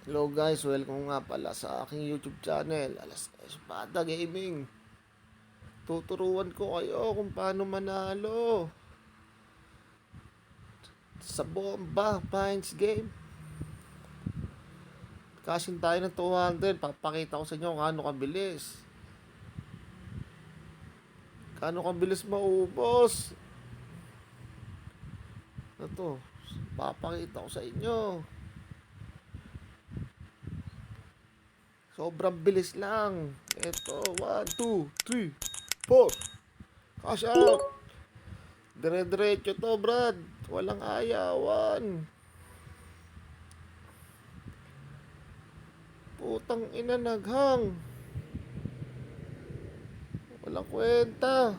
Hello guys, welcome nga pala sa aking YouTube channel, Alas Espada Gaming. Tuturuan ko kayo kung paano manalo sa Bomba Pines Game. Kasin tayo ng 200, papakita ko sa inyo kung ano kabilis. Kano kabilis maubos. Ito, papakita ko sa inyo. Sobrang bilis lang. Ito, 1, 2, 3, 4. Cash out. Dire-diretso to, Brad. Walang ayawan. Putang ina, naghang. Walang kwenta.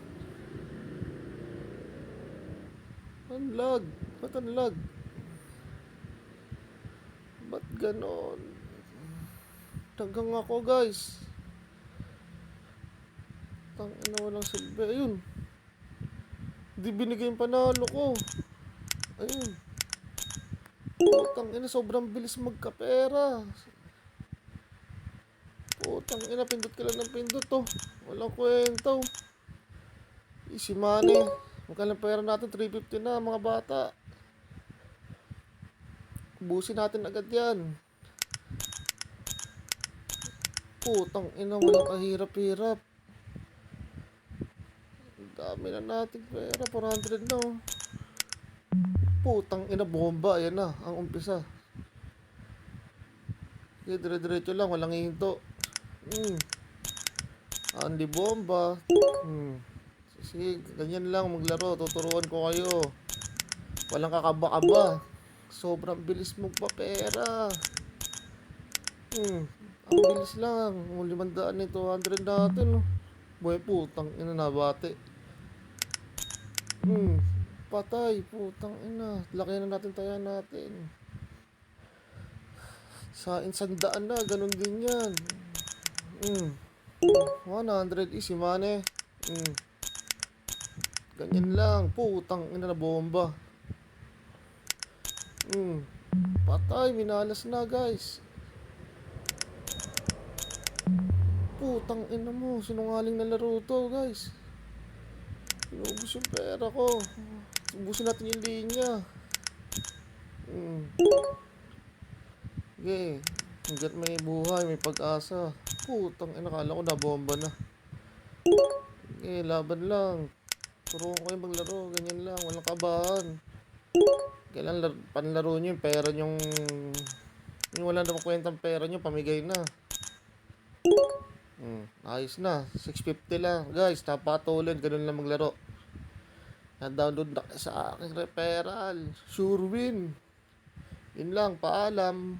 Ang lag. Ba't ang lag? Ba't ganon? Tagang ako, guys. Tang ina, walang silbi. Ayun. Hindi binigay yung panalo ko. Ayun. Putang ina, sobrang bilis magkapera. Putang ina, pindot ka lang ng pindot to. Walang kwenta. Easy money. Magkano pera natin? 350 na, mga bata. Ubusin natin agad yan. Putang ina, walang kahirap-hirap. Dami na natin pera, 400 na. Putang ina, bomba. Ayan na, ang umpisa. Okay, dire-diretso lang, walang hihinto. Andi bomba. Sige, ganyan lang maglaro. Tuturuan ko kayo. Walang kakaba-kaba. Sobrang bilis magpapera. Ang bilis lang. 500 na 200 natin. Boy, putang ina, nabate. Patay, putang ina. Laki na natin taya natin. Sa insandaan na, ganun din yan. 100 easy money. Ganyan lang. Putang ina na bomba. Patay, minalas na guys. Putang ina mo, sinungaling na laro to guys. Inubos yung pera ko. Ubusin natin yung linya. Okay, hanggat may buhay, may pag-asa. Putang ina, kala ko na bomba na. Okay, laban lang. Turuan ko yung maglaro, ganyan lang, walang kabahan. Kailan panlaro nyo yung pera nyong, yung wala namang kwentang pera nyo, pamigay na. Ayos na, 650 lang. Guys, napatulad, ganun lang maglaro. Na-download na sa aking referral. Sure win. Yun lang, paalam.